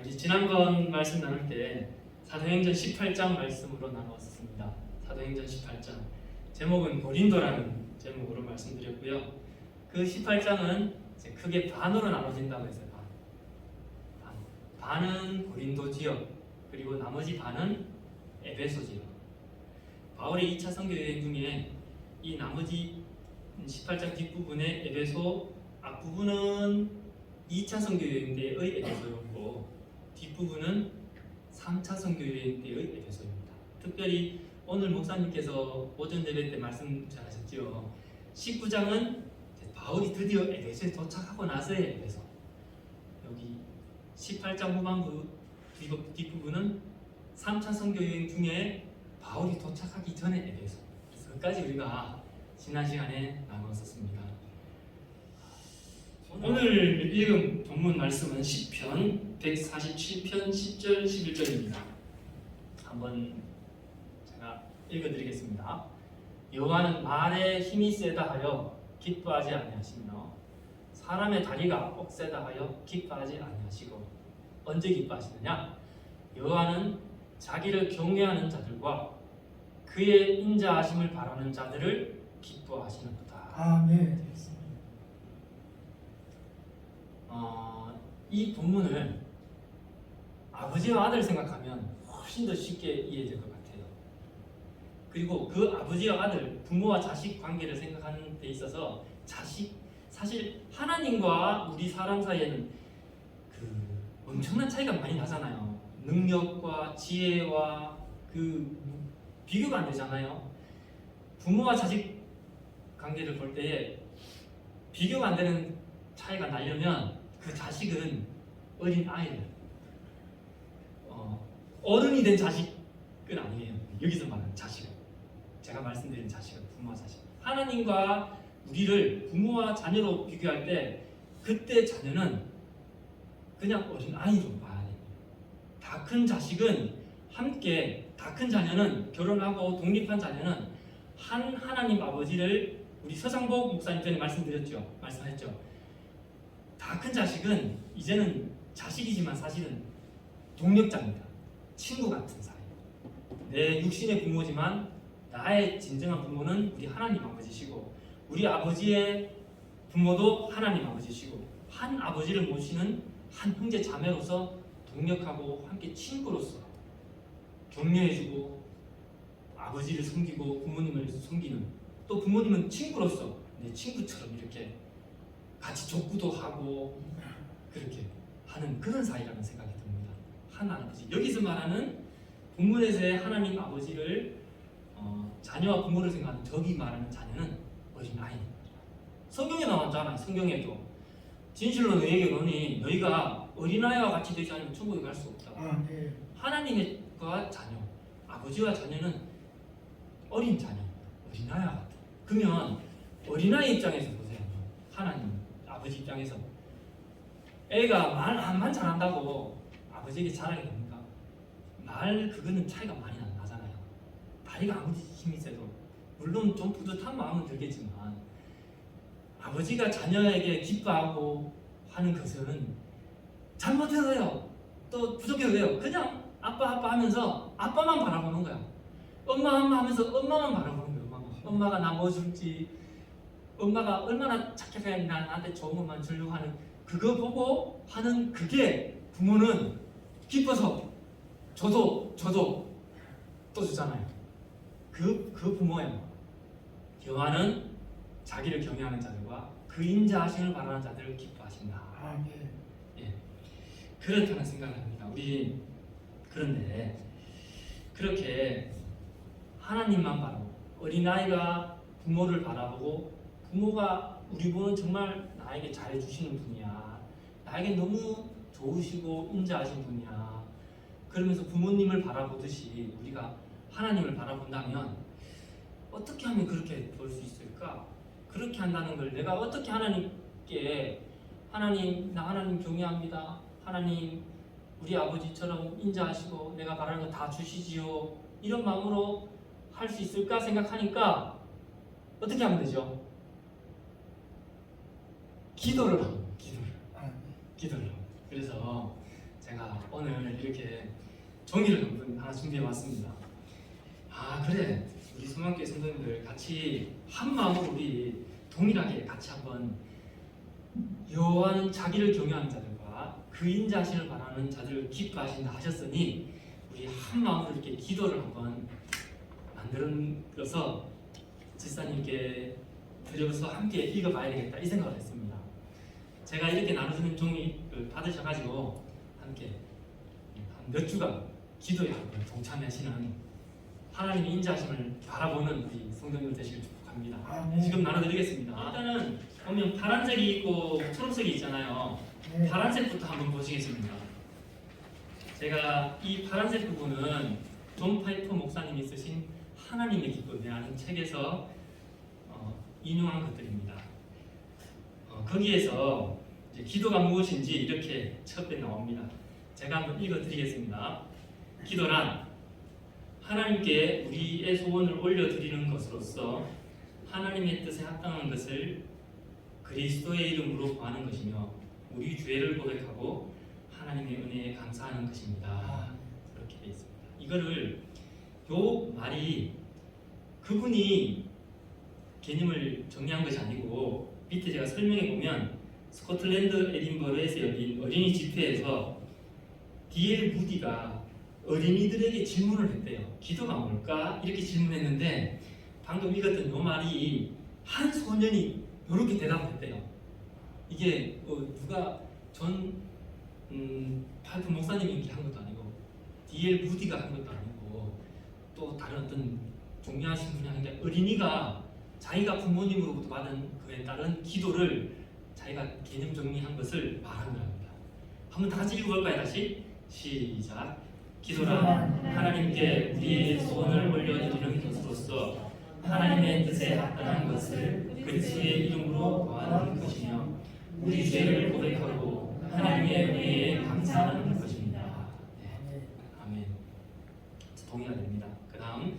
우리 지난번 말씀 나눌 때 사도행전 18장 말씀으로 나누었습니다. 사도행전 18장 제목은 고린도라는 제목으로 말씀드렸고요. 그 18장은 크게 반으로 나눠진다고 했어요. 반은 고린도 지역, 그리고 나머지 반은 에베소 지역. 바울의 2차 선교 여행 중에 이 나머지 18장 뒷부분의 에베소, 앞부분은 2차 선교 여행 때의 에베소였고 뒷부분은 3차 선교 여행 때의 에베소입니다. 특별히 오늘 목사님께서 오전 예배 때 말씀 잘하셨죠. 19장은 바울이 드디어 에베소에 도착하고 나서의 에베소. 여기 18장 후반부 뒷부분은 3차 선교 여행 중에 바울이 도착하기 전에 에베소. 그래서 여기까지 우리가 지난 시간에 나누었습니다. 오늘 읽은 본문 말씀은 시편 147편 10절 11절입니다. 한번 제가 읽어드리겠습니다. 여호와는 말에 힘이 세다 하여 기뻐하지 아니하시며 사람의 다리가 억세다 하여 기뻐하지 아니하시고 언제 기뻐하시느냐? 여호와는 자기를 경외하는 자들과 그의 인자하심을 바라는 자들을 기뻐하시는도다. 아멘. 이 본문을 아버지와 아들 생각하면 훨씬 더 쉽게 이해될 것 같아요. 그리고 그 아버지와 아들, 부모와 자식 관계를 생각하는 데 있어서 사실 하나님과 우리 사람 사이에는 엄청난 차이가 많이 나잖아요. 능력과 지혜와 비교가 안 되잖아요. 부모와 자식 관계를 볼 때에 비교가 안 되는 차이가 나려면 그 자식은 어린 아이를 어른이 된 자식은 아니에요. 여기서 말하는 자식은, 제가 말씀드린 자식은 부모와 자식. 하나님과 우리를 부모와 자녀로 비교할 때 그때 자녀는 그냥 어린 아이로 봐야 돼요. 다 큰 자식은 함께, 다 큰 자녀는, 결혼하고 독립한 자녀는 한 하나님 아버지를, 우리 서상복 목사님 전에 말씀했죠. 다 큰 자식은 이제는 자식이지만 사실은 동력자입니다. 친구 같은 사이. 내 육신의 부모지만 나의 진정한 부모는 우리 하나님 아버지시고, 우리 아버지의 부모도 하나님 아버지시고, 한 아버지를 모시는 한 형제 자매로서 동력하고 함께 친구로서 격려해주고 아버지를 섬기고 부모님을 섬기는, 또 부모님은 친구로서 내 친구처럼 이렇게 같이 족구도 하고 그렇게 하는 그런 사이라는 생각이 듭니다. 한 아버지. 여기서 말하는 본문에서의 하나님 아버지를 자녀와 부모를 생각하는, 저기 말하는 자녀는 어린아이입니다. 성경에 나왔잖아요. 성경에도 진실로 너희에게 이르노니 너희가 어린아이와 같이 되지 않으면 천국에 갈 수 없다. 하나님과 자녀, 아버지와 자녀는 어린 자녀, 어린아이와 같다. 그러면 어린아이 입장에서 보세요. 하나님 아버지 입장에서 애가 말만 잘한다고 아버지에게 자랑이 됩니까? 그거는 차이가 많이 나잖아요. 다리가 아무리 힘이 세도 물론 좀 뿌듯한 마음은 들겠지만 아버지가 자녀에게 기뻐하고 하는 것은 잘못해서요, 또 부족해서요, 그냥 아빠 하면서 아빠만 바라보는 거야. 엄마 하면서 엄마만 바라보는 거야. 엄마가 나 뭐 줄지, 엄마가 얼마나 착하게 나한테 좋은 것만 주려고 하는, 그거 보고 하는, 그게 부모는 기뻐서 저도 또 주잖아요. 그 부모예요. 여호와는 자기를 경외하는 자들과 그 인자하심을 바라는 자들을 기뻐하신다. 예, 그렇다는 생각을 합니다. 우리 그런데 그렇게 하나님만 바라보고 어린아이가 부모를 바라보고, 부모가 우리 부모는 정말 나에게 잘해주시는 분이야, 나에게 너무 좋으시고 인자하신 분이야, 그러면서 부모님을 바라보듯이 우리가 하나님을 바라본다면 어떻게 하면 그렇게 볼 수 있을까? 그렇게 한다는 걸 내가 어떻게 하나님께, 하나님, 나 하나님 경외합니다, 하나님 우리 아버지처럼 인자하시고 내가 바라는 거 다 주시지요, 이런 마음으로 할 수 있을까 생각하니까 어떻게 하면 되죠? 기도를 합니다. 기도를. 그래서 제가 오늘 이렇게 종이를 한번 하나 준비해 왔습니다. 아 그래, 우리 소망교회 성도님들 같이 한 마음으로 우리 동일하게 같이 한번 여호와는 자기를 경외하는 자들과 그 인자하심을 바라는 자들을 기뻐하신다 하셨으니 우리 한 마음으로 이렇게 기도를 한번 만들어서 집사님께 드려서 함께 읽어봐야 되겠다 이 생각을 했습니다. 제가 이렇게 나눠주는 종이를 받으셔가지고 함께 한 몇 주간 기도에 한번 동참하시는 하나님의 인자하심을 바라보는 우리 성도님들 되시길 축복합니다. 지금 나눠드리겠습니다. 일단은 보면 파란색이 있고 초록색이 있잖아요. 파란색부터 한번 보시겠습니다. 제가 이 파란색 부분은 존 파이퍼 목사님이 쓰신 하나님의 기쁨이라는 책에서 인용한 것들입니다. 거기에서 이제 기도가 무엇인지 이렇게 첫째 나옵니다. 제가 한번 읽어드리겠습니다. 기도란 하나님께 우리의 소원을 올려드리는 것으로서 하나님의 뜻에 합당한 것을 그리스도의 이름으로 구하는 것이며 우리 죄를 고백하고 하나님의 은혜에 감사하는 것입니다. 그렇게 되어 있습니다. 이거를 요 말이 그분이 개념을 정리한 것이 아니고 밑에 제가 설명해 보면 스코틀랜드 에딘버러에서 열린 어린이 집회에서 D.L. 무디가 어린이들에게 질문을 했대요. 기도가 뭘까? 이렇게 질문했는데 방금 읽었던 요 말이 한 소년이 이렇게 대답했대요. 이게 누가 존 파이프 목사님이 이렇게 한 것도 아니고 D.L. 무디가 한 것도 아니고 또 다른 어떤 종교하신 분이 아닌데 어린이가 자기가 부모님으로부터 받은 그에 따른 기도를 자기가 개념 정리한 것을 말한 겁니다. 한번 다 같이 읽어볼까요? 다시 시작. 기도란 하나님께 우리의 소원을 올려드리는 것으로서 하나님의 뜻에 합당한 것을 그리스도의 이름으로 구하는 것이며 우리 죄를 고백하고 하나님의 은혜에 감사하는 것입니다. 네. 아멘. 동의가 됩니다. 그 다음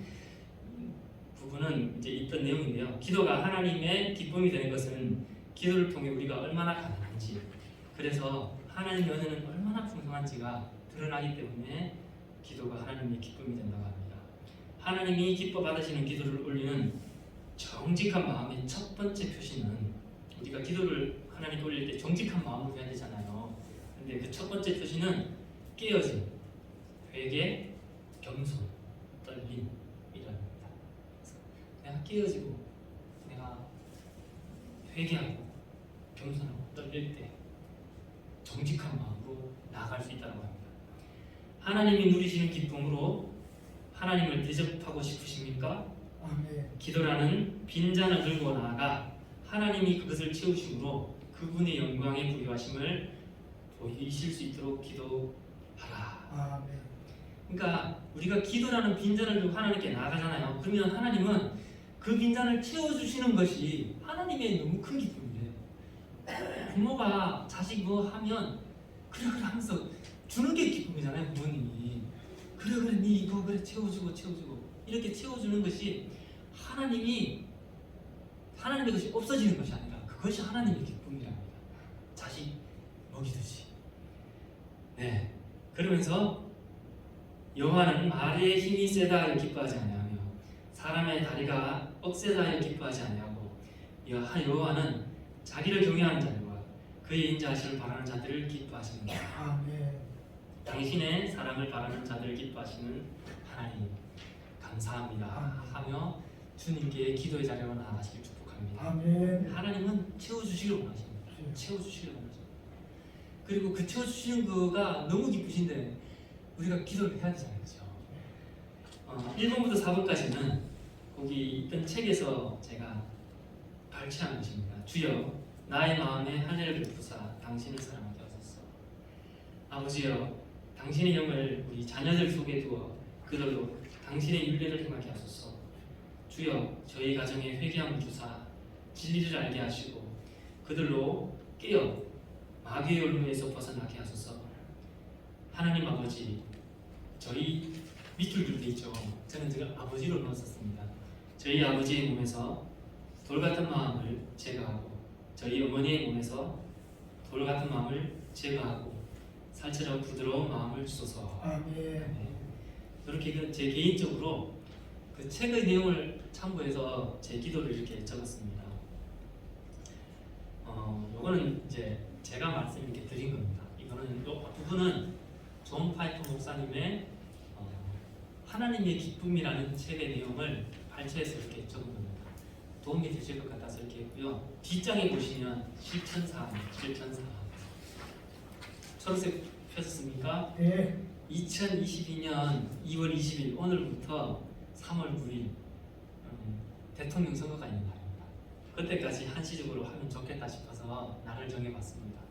부분은 이제 있던 내용인데요. 기도가 하나님의 기쁨이 되는 것은 기도를 통해 우리가 얼마나 가난한지, 그래서 하나님의 은혜는 얼마나 풍성한지가 드러나기 때문에 기도가 하나님의 기쁨이 된다고 합니다. 하나님이 기뻐 받으시는 기도를 올리는 정직한 마음의 첫 번째 표시는 우리가 기도를 하나님께 올릴 때 정직한 마음으로 해야 되잖아요. 근데 그 첫 번째 표시는 깨어짐, 회개, 겸손, 떨림이랍니다. 내가 깨어지고 내가 회개하고 겸손하고 떨릴 때 정직한 마음으로 나아갈 수 있다고 합니다. 하나님이 누리시는 기쁨으로 하나님을 대접하고 싶으십니까? 기도라는 빈잔을 들고 나아가 하나님이 그것을 채우심으로 그분의 영광에 부유하심을 보이실 수 있도록 기도하라. 그러니까 우리가 기도라는 빈잔을 들고 하나님께 나아가잖아요. 그러면 하나님은 그 빈잔을 채워주시는 것이 하나님의 너무 큰 기쁨이래요. 부모가 자식 뭐 하면 그래 하면서 주는 게 기쁨이잖아요. 부모님이 그래 니 이거 그래 채워주고 이렇게 채워주는 것이 하나님의 것이 없어지는 것이 아니라 그것이 하나님의 기쁨이랍니다. 자식 먹이듯이. 네. 그러면서 여호와는 말의 힘이 세다 하여 기뻐하지 아니하며 사람의 다리가 억세다 하여 기뻐하지 아니하고 여호와는 자기를 경외하는 자들과 그의 인자하심을 바라는 자들을 기뻐하십니다. 당신의 사랑을 바라는 자들을 기뻐하시는 하나님 감사합니다 하며 주님께 기도의 자리로 나아가시길 축복합니다. 하나님은 채워주시길 원하십니다. 채워주시길 원하십니다. 그리고 그 채워주시는 거가 너무 기쁘신데 우리가 기도를 해야 되잖아요. 그렇죠? 1번부터 4번까지는 거기 있던 책에서 제가 발췌한 것입니다. 주여 나의 마음에 할례를 베푸사 당신을 사랑하게 하소서. 아버지여 당신의 영을 우리 자녀들 속에 두어 그들로 당신의 윤례를 행하게 하소서. 주여 저희 가정에 회개함을 주사 진리를 알게 하시고 그들로 깨어 마귀의 올무에서 벗어나게 하소서. 하나님 아버지, 저희 밑줄 줄 때 있죠. 저는 지금 아버지로 넣었습니다. 저희 아버지의 몸에서 돌 같은 마음을 제거하고 저희 어머니의 몸에서 돌 같은 마음을 제거하고 살처럼 부드러운 마음을 주소서. 아멘. 네. 이렇게 제 개인적으로 그 책의 내용을 참고해서 제 기도를 이렇게 적었습니다. 요거는 이제 제가 말씀 이렇게 드린 겁니다. 이거는 요 부분은 존 파이프 목사님의 하나님의 기쁨이라는 책의 내용을 발췌해서 이렇게 적은 겁니다. 도움이 되실 것 같아서 이렇게 했고요. 뒷장에 보시면 실천사항 초록색 펴졌습니까? 네. 2022년 2월 20일 오늘부터 3월 9일 대통령 선거가 있는 날입니다. 그때까지 한시적으로 하면 좋겠다 싶어서 날을 정해봤습니다.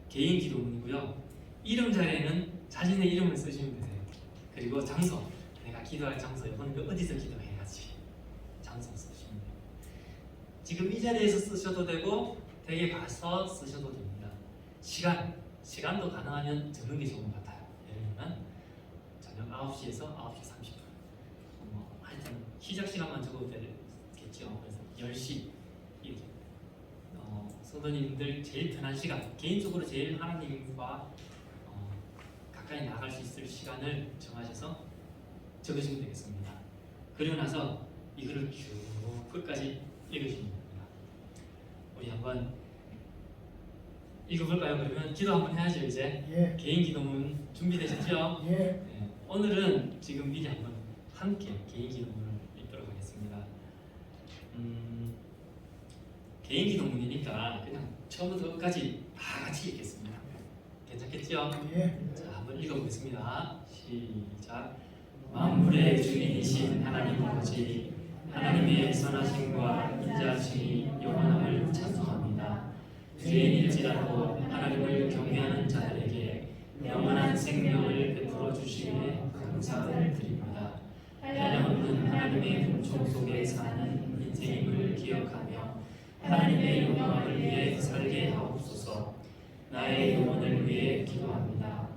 개인 기도문이고요. 이름 자리에는 자신의 이름을 쓰시면 되세요. 그리고 장소, 내가 기도할 장소, 이거는 어디서 기도해야지 장소 쓰시면 돼요. 지금 이 자리에서 쓰셔도 되고 댁에 가서 쓰셔도 됩니다. 시간도 가능하면 적는 게 좋은 것 같아요. 예를 들면 저녁 9시에서 9시 30분 하여튼 시작 시간만 적어도 되겠죠. 그래서 10시 이렇게 성도님들 제일 편한 시간, 개인적으로 제일 하나님과 가까이 나갈 수 있을 시간을 정하셔서 적으시면 되겠습니다. 그리고 나서 이거를 쭉 끝까지 읽으시면 됩니다. 우리 한번 읽어볼까요? 그러면 기도 한번 해야죠. 이제 예. 개인 기도문 준비되셨죠? 예. 네. 오늘은 지금 미리 한번 함께 개인 기도문을 읽도록 하겠습니다. 개인 기도문이니까 그냥 처음부터 끝까지 다 같이 읽겠습니다. 괜찮겠죠? 예. 자, 한번 읽어보겠습니다. 시작. 만물의 주인이신 하나님 아버지, 하나님의 선하심과 인자하심이 영원함을 찬송합니다. 죄인일지라도 하나님을 경외하는 자들에게 영원한 생명을 베풀어 주시기에 감사를 드립니다. 한량없는 하나님의 은총 속에 사는 인생임을 기억하며 하나님의 영광을 위해 살게 하옵소서. 나의 영혼을 위해 기도합니다.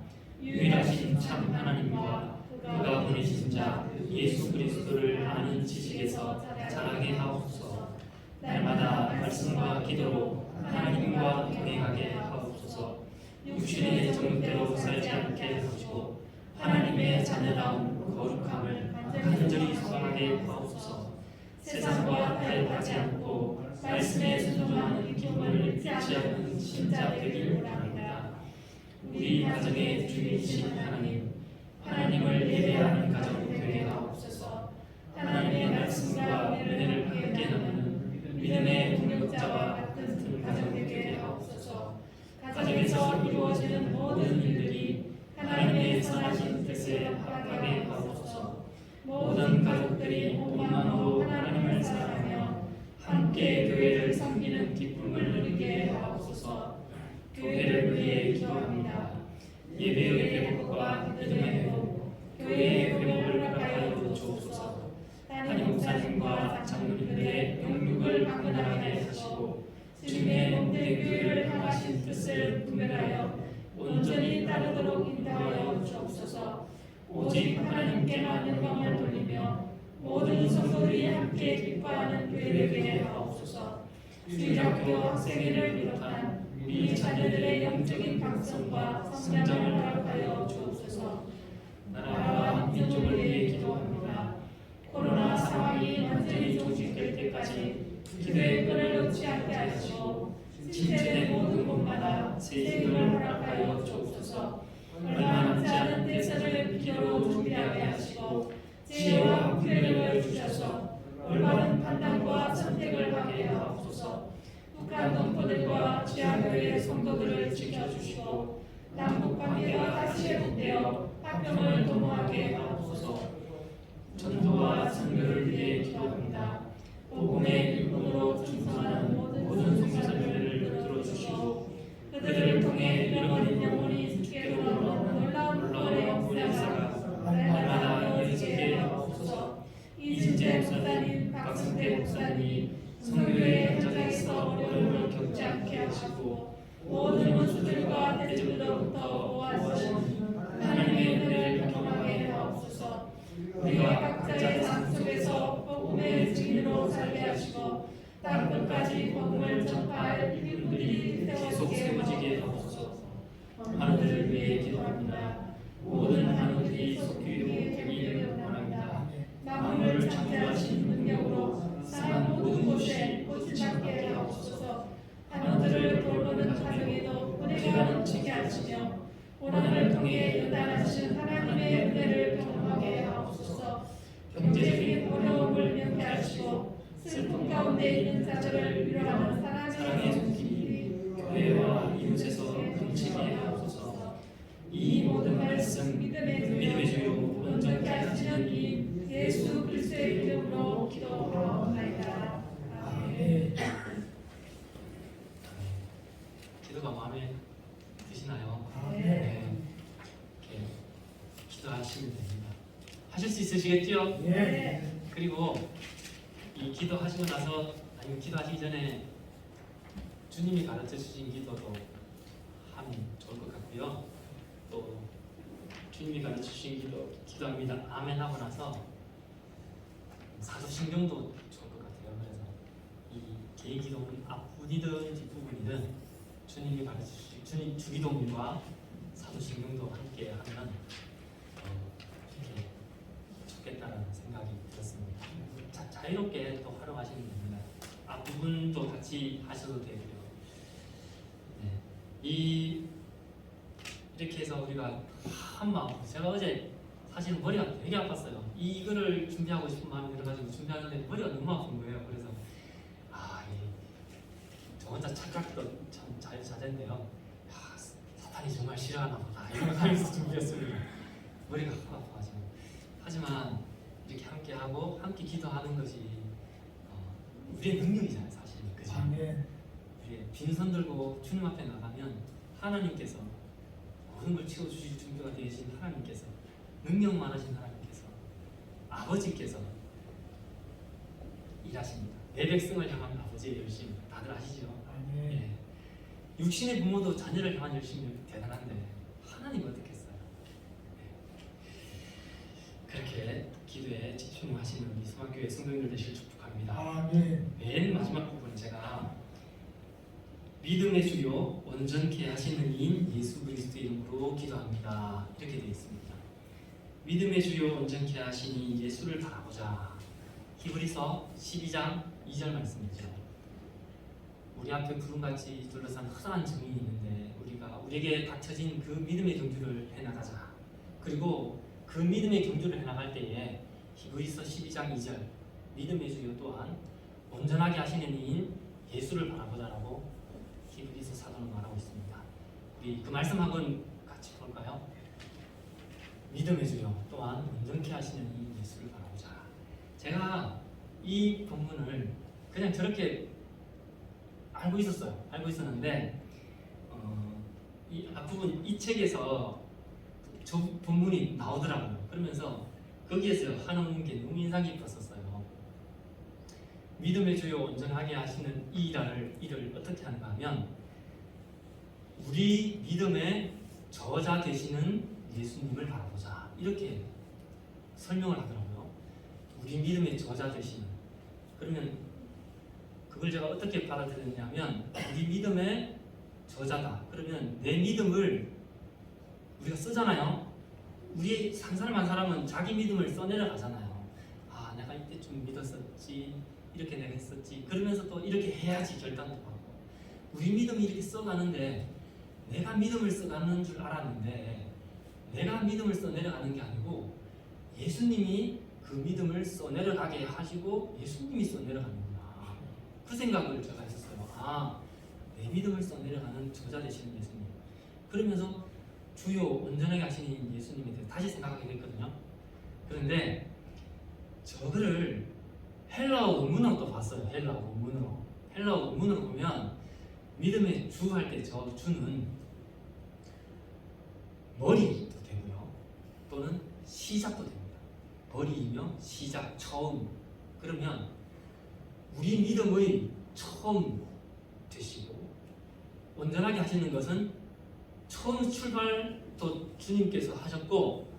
유일하신 참 하나님과 그가 보내신 자 예수 그리스도를 아는 지식에서 자라게 하옵소서. 날마다 말씀과 기도로 하나님과 동행하게 하옵소서. 육신의 정욕대로 살지 않게 하시고 하나님의 자녀다운 거룩함을 간절히 소망하게 하옵소서. 세상과 타협하지 않고 말씀에 순종하는 기쁨을 잃지 않는 신자 되기를 바랍니다. 우리 가정의 주인이신 하나님을 예배하는 가정 되게 하옵소서. 하나님의 말씀과 은혜를 함께 나누는 믿음의 동역자와 같은 가정 되게 하옵소서. 가정에서 이루어지는 모든 일들이 하나님의 선하신 뜻에 합하게 하옵소서. 모든 가족들이 온 마음으로 하나님을 사랑하며 함께 교회를 섬기는 기쁨을 누리게 하옵소서. 교회를 위해 기도합니다. 예배의 회복과 믿음의 회복, 교회의 회복을 허락하여 주옵소서. 담임 목사님과 장로님들의 영육을 강건하게 하시고 주님의 몸된 교회를 향하신 뜻을 분별하여 온전히 따르도록 인도하여 주옵소서. 오직 하나님께만 영광을 돌리며 모든 성도들이 함께 기뻐하는 교회를 되게 하옵소서. 주일학교 학생회를 비롯한 우리 자녀들의 영적인 강성과 성장을 허락하여 주옵소서. 나라와 민족을 위해 기도합니다. 코로나 상황이 완전히 종식될 때까지 기도의 끈을 놓지 않게 하시고 진천의 모든 곳마다 새 힘을 허락하여 주옵소서. 얼마 남지 않은 대선을 기도로 준비하게 하시고 지혜와 훈련을 주셔서 올바른 판단과 선택을 하게 하옵소서. 북한 동포들과 지하교회 성도들을 지켜주시고 남북 관계가 다시 회복되어 화평을 도모하게 하옵소서. 전도와 선교를 위해 기도합니다. 복음의 일꾼으로 충성하는 모든 성도들을 들어주시고 그들을 통해 잃어버린 영혼이 주께로 나오는 놀라운 역사가 날마다 이어지게 하옵소서. 이진재 목사님, 박승태 목사님, 성교의 현장에서 어려움을 겪지 않게 하시고 모든 원수들과 대적들로부터 보호하시는 하나님의 은혜를 경험하게 하옵소서. 우리가 각자의 삶 속에서 복음의 증인으로 살게 하시고 땅끝까지 복음을 전파할 일꾼들이 계속 세워지게 하옵소서. 환우들을 위해 기도합니다. 모든 환우들이 속죄로 되기를 원합니다. 만물을 창조하신 능력으로 쌓은 모든 곳에 꽃이 찾게 하옵소서. 환우들을 돌보는 가정에도 은혜가 넘치게 하시며 고난을 통해 연단하신 하나님의 은혜를 경험하게 하옵소서. 경제적인 어려움을 면케하시고 슬픔 가운데 있는 자들을 위로하는 사랑의 손길이 교회와 이웃에서 넘치게 하옵소서. 이 모든 말씀 믿음의 주요 온전케 하시는 이 예수 그리스도의 이름으로 기도하옵나이다. 아멘. 기도가 마음에 드시나요? 네. 이렇게 기도하시면 됩니다. 하실 수 있으시겠죠? 네. 그리고 이 기도하시고 나서 아니면 기도하시기 전에 주님이 가르쳐 주신 기도도 하면 좋을 것 같고요. 또 주님이 가르쳐 주신 기도합니다. 아멘 하고 나서 사도신경도 좋을 것 같아요. 그래서 이 개인 기도는 앞부분이든 뒷부분이든 주님이 가르쳐 주신 주님 주기도문과 사도신경도 함께 하면 이렇게 좋겠다라는 생각이 들었습니다. 자유롭게 또 활용하시면 됩니다. 앞부분도 같이 하셔도 되고요. 네. 이렇게 해서 우리가 한 마음, 제가 어제 사실 머리가 되게 아팠어요. 이거를 준비하고 싶은 마음이 들어가지고 준비하는데 머리가 너무 아픈 거예요. 그래서 저 혼자 착각도 참 자유자재인데요. 사탄이 정말 싫어하나 보다 이런 생각하면서 준비했습니다. 머리가 아파가지고. 하지만 이렇게 함께 하고 함께 기도하는 것이 우리의 능력이잖아요, 사실. 그죠? 우리의 빈손 들고 주님 앞에 나가면 하나님께서 모든 걸 채워주실 준비가 되신 하나님께서 능력 많으신 하나님께서 아버지께서 일하십니다. 내 백성을 향한 아버지의 열심 다들 아시죠? 예. 육신의 부모도 자녀를 향한 열심이 대단한데 하나님 어떻겠어요? 예. 그렇게 기도에 집중하시는 우리 소망교회 성도님들 되시길 축복합니다. 아멘. 맨 마지막 부분 제가 믿음의 주요 온전케 하시는 이인 예수 그리스도의 이름으로 기도합니다. 이렇게 되어 있습니다. 믿음의 주요 온전케 하시니 예수를 바라보자. 히브리서 12장 2절 말씀이죠. 우리 앞에 구름같이 둘러싼 허다한 정인이 있는데 우리에게 닥쳐진 그 믿음의 경주를 해나가자. 그리고 그 믿음의 경주를 해나갈 때에 히브리서 12장 2절 믿음의 주요 또한 온전하게 하시는 이인 예수를 바라보자라고 히브리서 사도는 말하고 있습니다. 우리 그 말씀 한번 같이 볼까요? 믿음의 주요 또한 온전케 하시는 이 예수를 바라보자. 제가 이 본문을 그냥 저렇게 알고 있었는데 이 앞부분 이 책에서 저 본문이 나오더라고요. 그러면서 거기에서 하는 게 너무 인상 깊었었어요. 믿음의 주요 온전하게 하시는 이 일을 어떻게 하는가 하면 우리 믿음의 저자 되시는 예수님을 바라보자 이렇게 설명을 하더라고요. 우리 믿음의 저자 되시는. 그러면 그걸 제가 어떻게 받아들였냐면 우리 믿음의 저자다. 그러면 내 믿음을 우리가 쓰잖아요. 우리 한 사람은 자기 믿음을 써내려가잖아요. 내가 이때 좀 믿었었지, 이렇게 내가 했었지, 그러면서 또 이렇게 해야지 결단도 하고. 우리 믿음이 이렇게 써가는데 내가 믿음을 써가는 줄 알았는데 내가 믿음을 써내려가는 게 아니고 예수님이 그 믿음을 써내려가게 하시고 예수님이 써내려가는구나. 그 생각을 제가 했었어요. 내 믿음을 써내려가는 저자 되시는 예수님. 그러면서 주요 온전하게 하시는 예수님에 대해서 다시 생각하게 됐거든요. 그런데 저거를 헬라어 원문으로 또 봤어요. 헬라어 원문으로 보면 믿음의 주 할 때 저 주는 머리도 되고요. 또는 시작도 됩니다. 머리이며 시작, 처음. 그러면 우리 믿음의 처음 되시고 온전하게 하시는 것은 처음 출발도 주님께서 하셨고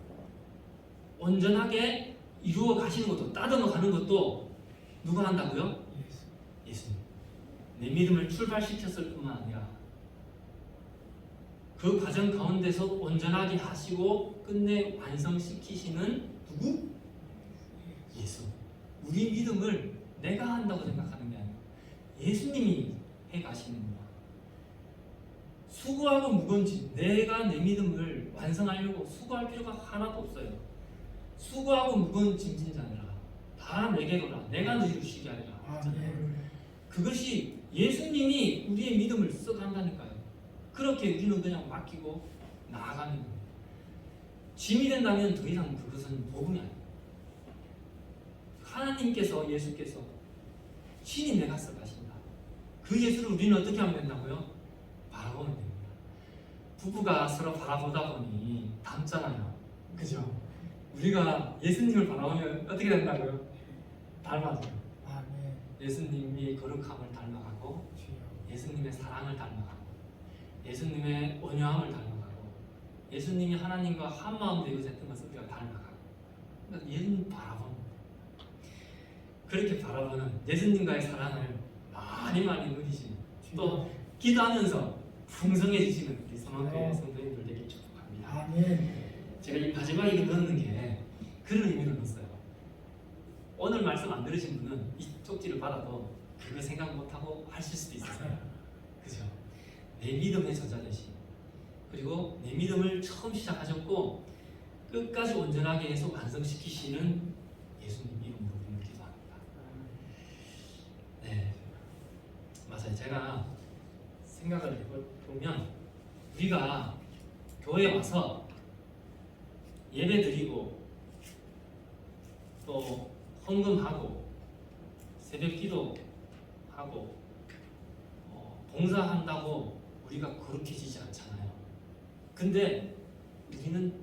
온전하게 이루어 가시는 것도 따듬어 가는 것도 누가 한다고요? 예수님. 내 믿음을 출발시켰을 뿐만 아니라 그 과정 가운데서 온전하게 하시고 끝내 완성시키시는 누구? 예수. 우리 믿음을 내가 한다고 생각하는 게 아니라 예수님이 해가시는 거야. 수고하고 무거운 짐, 내가 내 믿음을 완성하려고 수고할 필요가 하나도 없어요. 수고하고 무거운 짐진 자들아 다 내게로 오라. 내가 너희를 쉬게 하리라. 그것이 예수님이 우리의 믿음을 썩 한다니까요. 그렇게 우리는 그냥 맡기고 나아가는 거예요. 짐이 된다면 더 이상 그것은 복음이 아니에요. 하나님께서 예수께서 신이 내가 써가신다. 그 예수를 우리는 어떻게 하면 된다고요? 바라보면 됩니다. 부부가 서로 바라보다 보니 닮잖아요. 그죠? 우리가 예수님을 바라보면 어떻게 된다고요? 닮아져요. 예수님이 거룩함을 닮아가고 예수님의 사랑을 닮아가고 예수님의 온유함을 닮아가고 예수님이 하나님과 한마음 되고 했던 것을 우리가 닮아가고 그러니까 예수님 바라보는 그렇게 바라보는 예수님과의 사랑을 많이 누리시는 또 기도하면서 풍성해지시는 우리 성악교회 성도님들 되게 축복합니다. 제가 이 마지막에 이거 넣는 게 그런 의미를 넣었어요. 오늘 말씀 안 들으신 분은 이 쪽지를 받아도 그거 생각 못하고 하실 수도 있어요. 그죠? 내 믿음의 저자 되신 그리고 내 믿음을 처음 시작하셨고 끝까지 온전하게 해서 완성시키시는 예수님 이름으로 우리는 기도합니다. 네, 맞아요. 제가 생각을 해보면 우리가 교회에 와서 예배 드리고 또 헌금하고 새벽 기도하고 봉사한다고 우리가 거룩해지지 않잖아요. 근데 우리는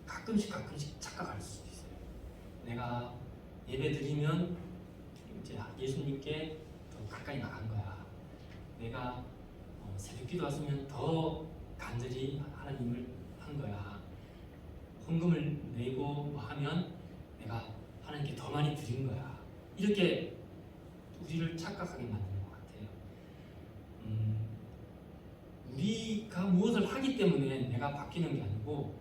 가끔씩 착각할 수 있어요. 내가 예배 드리면 이제 예수님께 더 가까이 나간 거야. 내가 새벽 기도 왔으면 더 간절히 하나님을 한 거야. 헌금을 내고 뭐 하면 내가 하나님께 더 많이 드린 거야. 이렇게 우리를 착각하게 만드는 것 같아요. 우리가 무엇을 하기 때문에 내가 바뀌는 게 아니고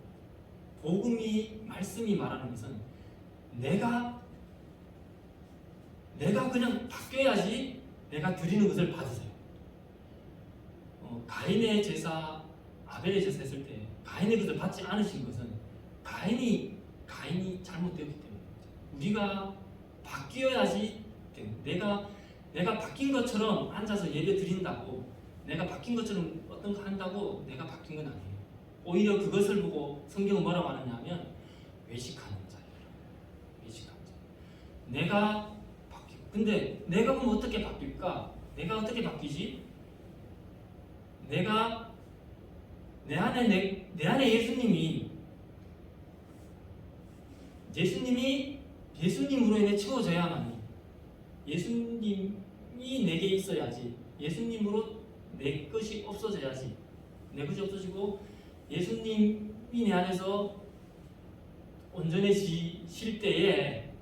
복음이 말씀이 말하는 것은 내가 그냥 바뀌어야지 내가 드리는 것을 받으세요. 가인의 제사, 아벨의 제사 했을 때 가인의 것을 받지 않으신 것은 가인이 잘못되었기 때문에 우리가 바뀌어야지 내가 바뀐 것처럼 앉아서 예배 드린다고 내가 바뀐 것처럼 어떤 거 한다고 내가 바뀐 건 아니에요. 오히려 그것을 보고 성경은 뭐라고 하느냐 하면 외식하는 자예요. 외식하는 자. 내가 바뀌고 근데 내가 그럼 어떻게 바뀔까? 내가 어떻게 바뀌지? 내가 내 안에 예수님으로 인해 채워져야만이 예수님이 내게 있어야지 예수님으로 내 것이 없어져야지 내 것이 없어지고 예수님이 내 안에서 온전해지실 때에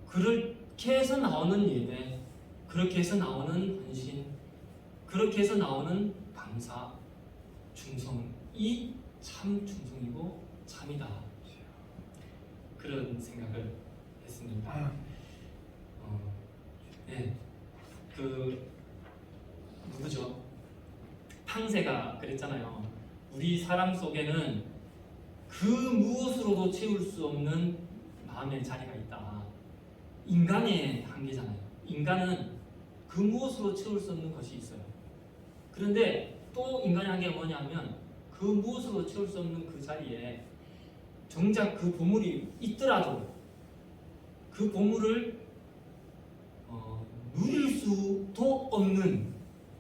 그렇게 해서 나오는 예배 그렇게 해서 나오는 헌신 그렇게 해서 나오는 감사 충성이 참 충성이고 참이다 그런 생각을 했습니다. 네, 누구죠? 탕세가 그랬잖아요. 우리 사람 속에는 그 무엇으로도 채울 수 없는 마음의 자리가 있다. 인간의 한계잖아요. 인간은 그 무엇으로 채울 수 없는 것이 있어요. 그런데 또 인간의 한계가 뭐냐면 그 무엇으로 채울 수 없는 그 자리에 정작 그 보물이 있더라도 그 보물을 누릴 수도 없는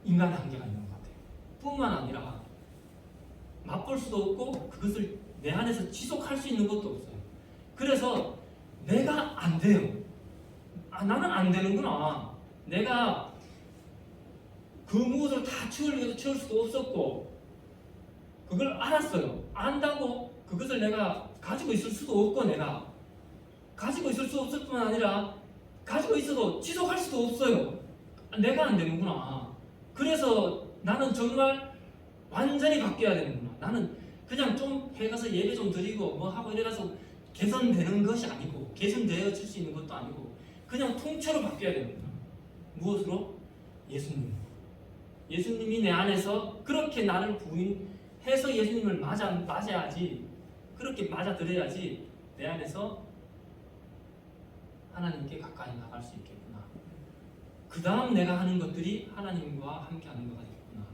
인간의 한계가 있는 것 같아요. 뿐만 아니라 맛볼 수도 없고 그것을 내 안에서 지속할 수 있는 것도 없어요. 그래서 내가 안 돼요. 나는 안 되는구나. 내가 그 무엇을 다 채울 수도 없었고 그걸 알았어요. 안다고 그것을 내가 가지고 있을 수도 없고 내가 가지고 있을 수 없을 뿐만 아니라 가지고 있어도 지속할 수도 없어요. 내가 안 되는구나. 그래서 나는 정말 완전히 바뀌어야 되는구나. 나는 그냥 좀 해가서 예배 좀 드리고 뭐 하고 이래가서 개선되는 것이 아니고 개선되어질 수 있는 것도 아니고 그냥 통째로 바뀌어야 되는구나. 무엇으로? 예수님. 예수님이 내 안에서 그렇게 나를 부인해서 예수님을 맞아야지. 그렇게 맞아들여야지 내 안에서 하나님께 가까이 나갈 수 있겠구나. 그 다음 내가 하는 것들이 하나님과 함께 하는 것 같겠구나.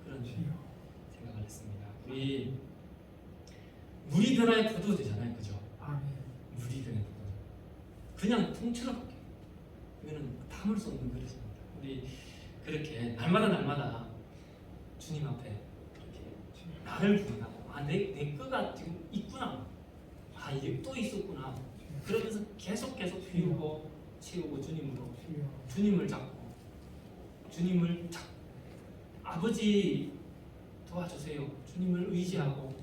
그런 생각을 했습니다. 우리 물이 변화에 포도 되잖아요. 그죠? 물이 변화에 포도. 그냥 통째로 바뀌어요. 이거는 담을 수 없는 그릇입니다. 우리 그렇게 날마다 주님 앞에 이렇게 나를 부인하고 내 거가 지금 있구나. 이게 또 있었구나. 그러면서 계속 비우고 채우고 주님을 잡고 아버지 도와주세요. 주님을 의지하고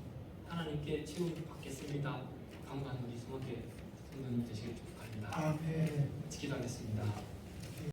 하나님께 채움을 받겠습니다. 강구하는 우리 수목회 성도님 되시길 축복합니다. 아멘. 기도하겠습니다.